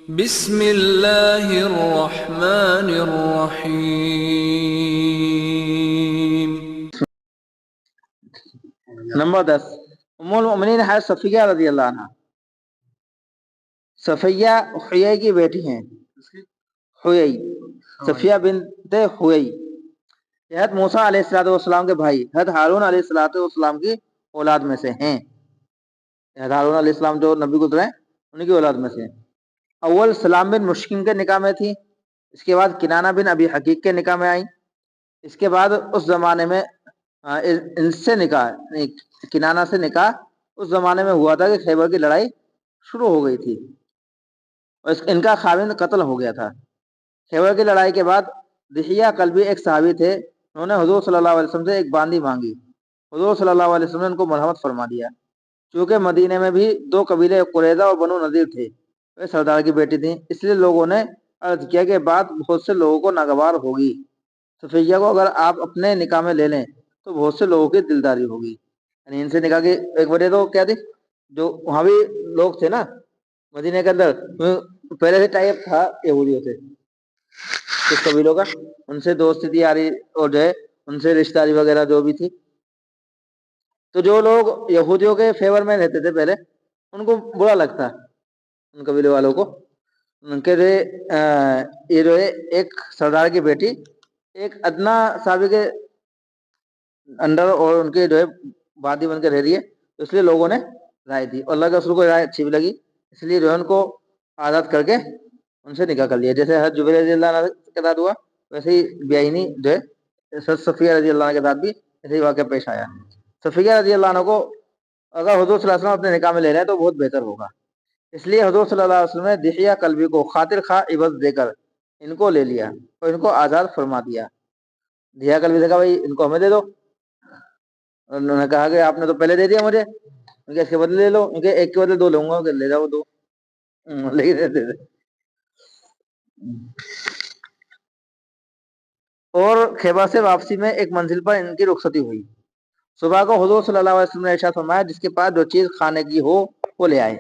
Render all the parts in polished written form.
بسم اللہ الرحمن الرحیم۔ نمبر 10، ام المؤمنین ہے صفیہ رضی اللہ عنہ۔ صفیہ حیی کی بیٹی ہیں، حیی، صفیہ بنت حیی، حضرت موسیٰ علیہ السلام کے بھائی حضرت ہارون علیہ السلام کی اولاد میں سے ہیں۔ حضرت ہارون علیہ السلام جو نبی گزرے ہیں ان کی اولاد میں سے ہیں۔ اول سلام بن مشکم کے نکاح میں تھی، اس کے بعد کنانہ بن ابی حقیق کے نکاح میں آئیں۔ اس کے بعد اس زمانے میں ان سے نکاح، کنانہ سے نکاح اس زمانے میں ہوا تھا کہ خیبر کی لڑائی شروع ہو گئی تھی اور ان کا خاوند قتل ہو گیا تھا۔ خیبر کی لڑائی کے بعد دحیہ کلبی ایک صحابی تھے، انہوں نے حضور صلی اللہ علیہ وسلم سے ایک باندی مانگی۔ حضور صلی اللہ علیہ وسلم نے ان کو مرحمت فرما دیا۔ چونکہ مدینے میں بھی دو قبیلے قریظہ اور بنو نذیر تھے، وہ سردار کی بیٹی تھیں، اس لیے لوگوں نے عرض کیا کہ بات بہت سے لوگوں کو ناگوار ہوگی، صفیہ کو اگر آپ اپنے نکاح میں لے لیں تو بہت سے لوگوں کی دلداری ہوگی۔ یعنی ان سے نکاح کی ایک وجہ تو کیا تھی، جو وہاں بھی لوگ تھے نا مدینے کے اندر، پہلے سے ٹائپ تھا یہودیوں سے، کچھ قبیلوں کا، ان سے دوستی تھی یاری، اور جو ہے ان سے رشتہ داری وغیرہ جو بھی تھی۔ تو جو لوگ یہودیوں کے فیور میں رہتے تھے پہلے، ان کو برا لگتا ان قبیلے والوں کو، ان کے یہ جو ہے ایک سردار کی بیٹی ایک ادنا صحابی کے انڈر اور ان کے جو ہے بادی بن کے رہ رہی ہے، تو اس لیے لوگوں نے رائے دی، اور اللہ کے رسول کو رائے اچھی بھی لگی، اس لیے جو ہے ان کو آزاد کر کے ان سے نکاح کر لیا۔ جیسے حضرت جبیر رضی اللہ عنہ کے ساتھ ہوا، ویسے ہی بیاہینی جو ہے صفیہ رضی اللہ عنہ کے ساتھ بھی ایسے ہی واقعہ پیش آیا۔ صفیہ رضی اللہ عنہ کو اگر حضور صلی اللہ علیہ وسلم اپنے نکاح میں لے رہے ہیں تو بہت بہتر ہوگا، اس لیے حضور صلی اللہ علیہ وسلم نے دحیہ کلبی کو خاطر خواہ عوض دے کر ان کو لے لیا اور ان کو آزاد فرما دیا۔ دحیہ کلبی سے کہا بھائی ان کو ہمیں دے دو، انہوں نے کہا کہ آپ نے تو پہلے دے دیا مجھے، ان کے اس کے بدلے لے لو، ان کے ایک کے بدلے دو لوں گا، لے جاؤ دو، لیکن دے دے۔ اور خیبر سے واپسی میں ایک منزل پر ان کی رخصتی ہوئی۔ صبح کو حضور صلی اللہ علیہ وسلم نے ارشاد فرمایا جس کے پاس جو چیز کھانے کی ہو وہ لے آئے۔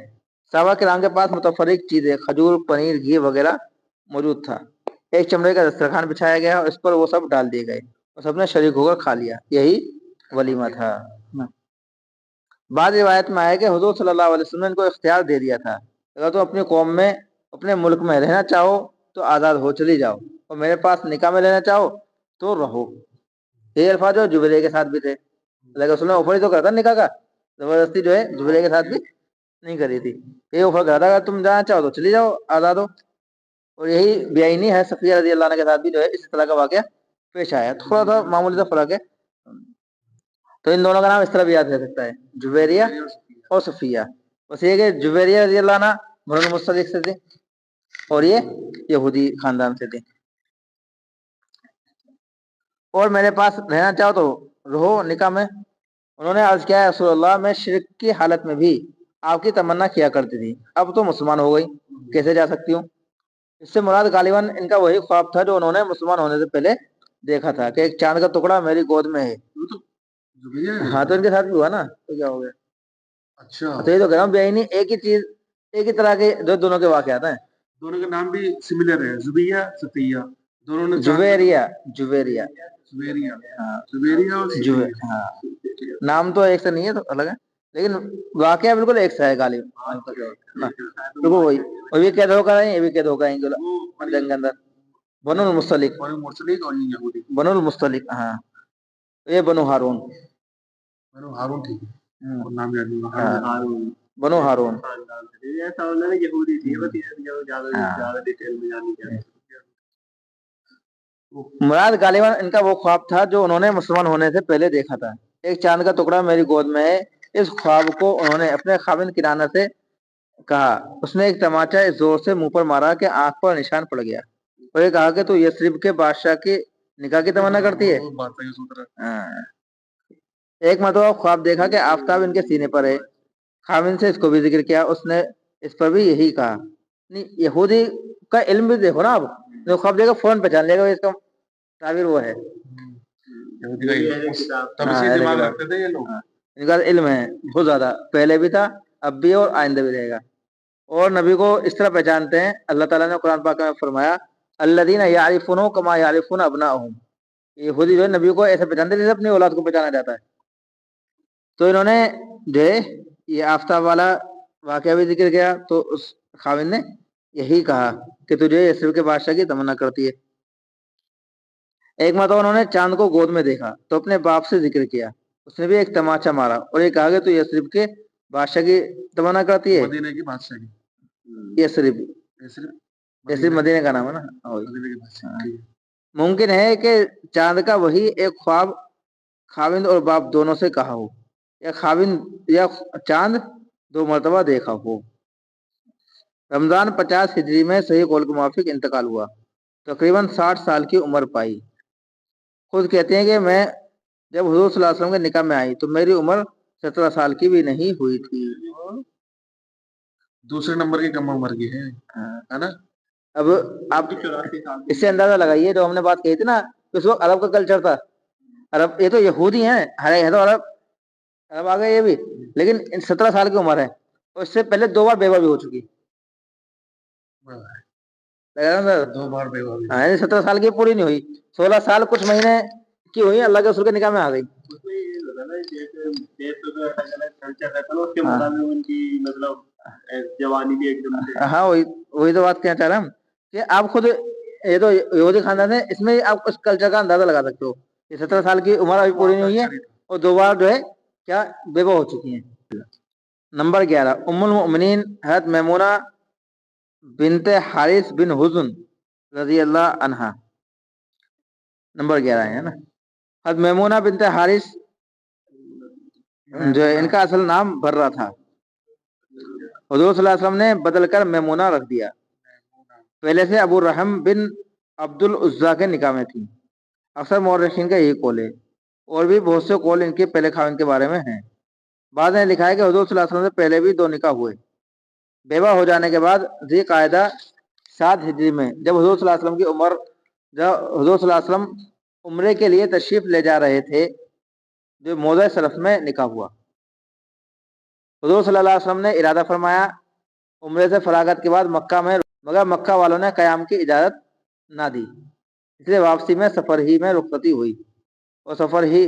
صحابہ کرام کے پاس متفرق چیزیں کھجور، پنیر، گھی وغیرہ موجود تھا۔ ایک چمڑے کا دسترخوان بچھایا گیا اور اس پر وہ سب ڈال دیے گئے اور سب نے شریک ہو کر کھا لیا، یہی ولیمہ تھا۔ بعض روایت میں آیا کہ حضور صلی اللہ علیہ وسلم نے ان کو اختیار دے دیا تھا، اگر تم اپنی قوم میں اپنے ملک میں رہنا چاہو تو آزاد ہو چلی جاؤ، اور میرے پاس نکاح میں لینا چاہو تو رہو۔ یہ الفاظ جو جبیرے کے ساتھ بھی تھے، اللہ کے رسول نے اوپر ہی تو کرتا نکاح کا، زبردستی جو ہے جبیرے کے ساتھ بھی نہیں کری تھی، یہ اوپر کرا تھا اگر تم جانا چاہو تو چلی جاؤ، آزاد ہو۔ اور یہی بیاینی ہے صفیہ رضی اللہ عنہ کے ساتھ بھی جو ہے اس طرح کا واقعہ پیش آیا، تھوڑا سا معمولی سا فرق ہے۔ تو ان دونوں کا نام اس طرح بھی یاد رہ سکتا ہے، جبیریہ اور صفیہ۔ بس یہ کہ جبیریہ رضی اللہ عنہ بنو المصطلق سے تھے اور یہ یہودی خاندان سے تھے۔ اور میرے پاس رہنا چاہو تو رہو نکاح میں۔ انہوں نے عرض کیا ہے رسول اللہ میں شرک کی حالت میں بھی آپ کی تمنا کیا کرتی تھی، اب تو مسلمان ہو گئی، کیسے جا سکتی ہوں؟ اس سے مراد غالباً ان کا وہی خواب تھا جو انہوں نے مسلمان ہونے سے پہلے دیکھا تھا کہ ایک چاند کا ٹکڑا میری گود میں ہے۔ ہاں تو ان کے ساتھ بھی ہوا نا، تو کیا ہو گیا؟ اچھا تو یہ تو کہہ رہا ہوں بیاینی ایک ہی چیز، ایک ہی طرح کے جو دونوں کے واقعات ہیں، دونوں کے نام بھی سملر ہے، زبیہ صفیہ، دونوں نے جبیریہ ہاں، نام تو ایک سے نہیں ہے، تو الگ ہے، لیکن واقعہ بالکل ایک سا ہے غالب، بالکل وہی، اور یہ قید ہو کر آئیں، یہ بھی قید ہو کر آئیں گے جنگ کے اندر، بنو المصطلق، بنو المصطلق، ہاں یہ بنو ہارون، ٹھیک ہے، بنو ہارون۔ مراد غالباً ان کا وہ خواب تھا جو انہوں نے مسلمان ہونے سے پہلے دیکھا تھا، ایک چاند کا ٹکڑا میری گود میں ہے۔ اس خواب کو انہوں نے اپنے خاوند کنانہ سے کہا، اس نے ایک تماچا اس زور سے منہ پر مارا کہ آنکھ پر نشان پڑ گیا، اور یہ کہا کہ تو یثرب کے بادشاہ کی نکاح کی تمنا کرتی ہے۔ ایک مرتبہ خواب دیکھا کہ آفتاب ان کے سینے پر ہے، خاوند سے اس کو بھی ذکر کیا، اس نے اس پر بھی یہی کہا۔ یہودی کا علم بھی دیکھو نا، اب جو خواب دیکھا فوراً پہچان لے گا اس کا تعبیر وہ ہے، ان کا علم ہے بہت زیادہ، پہلے بھی تھا اب بھی اور آئندہ بھی رہے گا۔ اور نبی کو اس طرح پہچانتے ہیں. اللہ تعالیٰ نے قرآن پاک میں فرمایا الذین یعرفون کما یعرفون ابناءہم. یہودی جو ہے نبی کو ایسے پہچانتے جیسے اپنی اولاد کو پہچانا جاتا ہے. تو انہوں نے جو ہے یہ آفتاب والا واقعہ بھی ذکر کیا. تو اس خاوند نے یہی کہا کہ تجھے یثرب کے بادشاہ کی تمنا کرتی ہے. ایک مرتبہ انہوں نے چاند کو گود میں دیکھا تو اپنے باپ سے ذکر کیا. اس نے بھی ایک تماچا مارا اور یہ کہا کہ تو یثرب کے بادشاہ کی تمنا کرتی ہے. مدینے کی بادشاہ کی. یثرب یثرب مدینے کا نام ہے نا. مدینے کی بادشاہ. ٹھیک ہے. ممکن ہے کہ چاند کا وہی ایک خواب خاوند اور باپ دونوں سے کہا ہو یا خاوند یا چاند 2 مرتبہ دیکھا ہو. رمضان 50 ہجری میں صحیح قول کے موافق انتقال ہوا. تقریباً 60 سال کی عمر پائی. خود کہتے ہیں کہ میں جب حضور صلی اللہ علیہ وسلم کے نکاح میں آئی تو میری عمر 17 سال کی بھی نہیں ہوئی تھی. دوسرے نمبر کی کم عمر کی ہے نا. اب آپ اس سے اندازہ لگائیے جو ہم نے بات کہی تھی نا اس وقت عرب کا کلچر تھا. عرب یہ تو یہودی ہیں ہے تو عرب آ گئے یہ بھی, لیکن 17 سال کی عمر ہے اور اس سے پہلے 2 بار بیوہ بھی ہو چکی. 2 بار بیوہ بھی. 17 سال کی پوری نہیں ہوئی, 16 سال کچھ مہینے کی ہوئی, اللہ کے رسول کے نکاح میں آ گئی. ہاں وہی تو بات کہنا چاہ رہا ہوں کہ آپ خود یہ تو یہودی خاندان ہے, اس میں آپ اس کلچر کا اندازہ لگا سکتے ہو کہ 17 سال کی عمر ابھی پوری نہیں ہوئی ہے اور 2 بار جو ہے کیا بیوہ ہو چکی ہیں. نمبر 11 ام المؤمنین حضرت میمونہ بنت حارث بن حزن رضی اللہ عنہا. نمبر 11 ہے نا. حضرت میمونہ بنت حارث جو ہے ان کا اصل نام برہ تھا. حضور صلی اللہ علیہ وسلم نے بدل کر میمونہ رکھ دیا. پہلے سے ابو رحم بن عبد العزا کے نکاح میں تھی. اکثر مورخین کا یہی قول ہے, اور بھی بہت سے قول ان کے پہلے خاوند کے بارے میں ہیں. بعض نے لکھا ہے کہ حضور صلی اللہ علیہ وسلم سے پہلے بھی 2 نکاح ہوئے. بیوہ ہو جانے کے بعد ذی قاعدہ 7 ہجری میں جب حضور صلی اللہ علیہ وسلم کی عمر جب حضور صلی اللہ علیہ وسلم عمرے کے لیے تشریف لے جا رہے تھے جو موضع شرف میں نکاح ہوا. حضور صلی اللہ علیہ وسلم نے ارادہ فرمایا عمرے سے فراغت کے بعد مکہ میں, مگر مکہ والوں نے قیام کی اجازت نہ دی, اس لیے واپسی میں سفر ہی میں رخصتی ہوئی. اور سفر ہی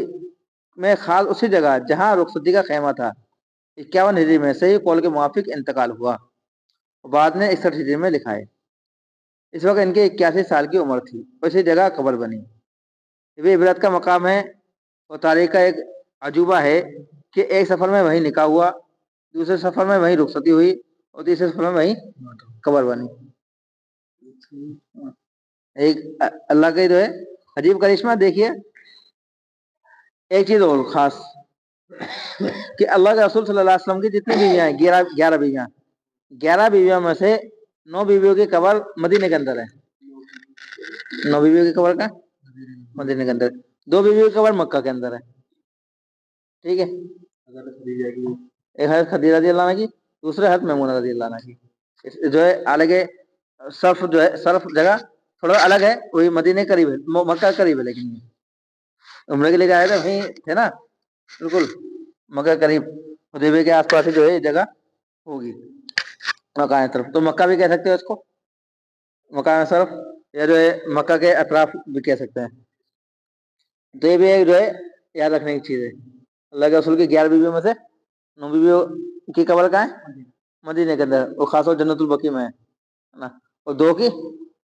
میں خاص اسی جگہ جہاں رخصتی کا خیمہ تھا 51 ہجری میں صحیح قول کے موافق انتقال ہوا. بعد نے 61 ہجری میں لکھا ہے. اس وقت ان کی 81 سال کی عمر تھی اور اسی جگہ قبر بنی. یہ بھی عبرت کا مقام ہے اور تاریخ کا ایک عجوبہ ہے کہ ایک سفر میں وہی نکاح ہوا, دوسرے سفر میں وہی رخصتی ہوئی اور تیسرے سفر میں وہی قبر بنی. ایک اللہ کا جو ہے عجیب کرشمہ. دیکھیے ایک چیز اور خاص کہ اللہ کے رسول صلی اللہ علیہ وسلم کی جتنی بیویاں ہیں 11 بیویاں, 11 بیویوں میں سے 9 بیویوں کی قبر مدینے کے اندر ہے. 9 بیویوں کی قبر کا مدینے کے اندر, 2 بیویوں کی قبر مکہ کے اندر ہے. ٹھیک ہے, ایک حضرت خدیجہ رضی اللہ عنہ کی, دوسرے حضرت میمونہ رضی اللہ عنہ کی. جو ہے الگ صرف جو ہے صرف جگہ تھوڑا الگ ہے, وہی مدینے قریب ہے, مکہ قریب ہے, لیکن عمرے کے لیے آئے تھے وہیں تھے نا, بالکل مکہ قریب حدیبیہ کے آس پاس جو ہے یہ جگہ ہوگی مکہ طرف. تو مکہ بھی کہہ سکتے ہو اس کو, مکہ صرف یا جو ہے مکہ کے اطراف بھی کہہ سکتے ہیں. تو یہ بھی ایک جو ہے یاد رکھنے کی چیز ہے. اللہ کے رسول کی 11 بیویوں میں سے 9 بیویوں کی قبر کہاں ہے مدینے کے اندر, اور خاص طور جنت البقیع میں ہے نا, اور 2 کی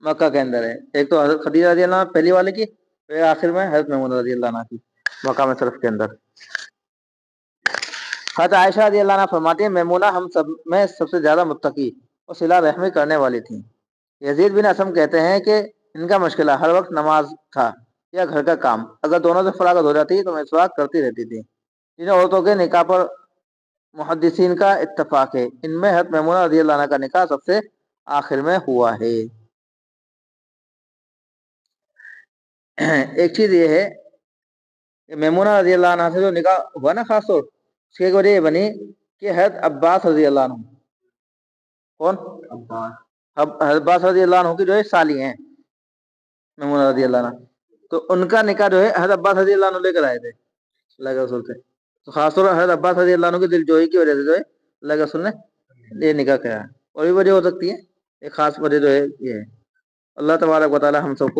مکہ کے اندر ہے. ایک تو حضرت خدیجہ رضی اللہ عنہ پہلی والے کی, پھر آخر میں حضرت میمونہ رضی اللہ عنہ کی مقام شرف کے اندر. حضرت عائشہ رضی اللہ عنہ فرماتی ہیں میمونہ ہم سب میں سب سے زیادہ متقی اور صلہ رحمی کرنے والی تھیں. یزید بن اسم کہتے ہیں کہ ان کا مشغلہ ہر وقت نماز تھا یا گھر کا کام. اگر دونوں سے فراغت ہو جاتی تو مسواک کرتی رہتی تھی. جن عورتوں کے نکاح پر محدثین کا اتفاق ہے ان میں حضرت میمونہ رضی اللہ عنہ کا نکاح سب سے آخر میں ہوا ہے. ایک چیز یہ ہے کہ میمونہ رضی اللہ عنہ سے جو نکاح ہوا نا خاص طور اس کی ایک وجہ یہ بنی کہ حضرت عباس رضی اللہ عنہ, کون حضرت عباس رضی اللہ عنہ کی جو ہے سالی ہیں میمونہ رضی اللہ عنہ, تو ان کا نکاح جو ہے حضرت عباس رضی اللہ عنہ لے کر آئے تھے اللہ کے رسول سے. تو خاص طور پر حضرت عباس رضی اللہ عنہ کی دل جوئی کی وجہ سے جو ہے اللہ کے رسول نے یہ نکاح کیا. اور بھی وجہ ہو سکتی ہے، ایک خاص وجہ جو ہے یہ ہے۔ اللہ تبارک و تعالی ہم سب کو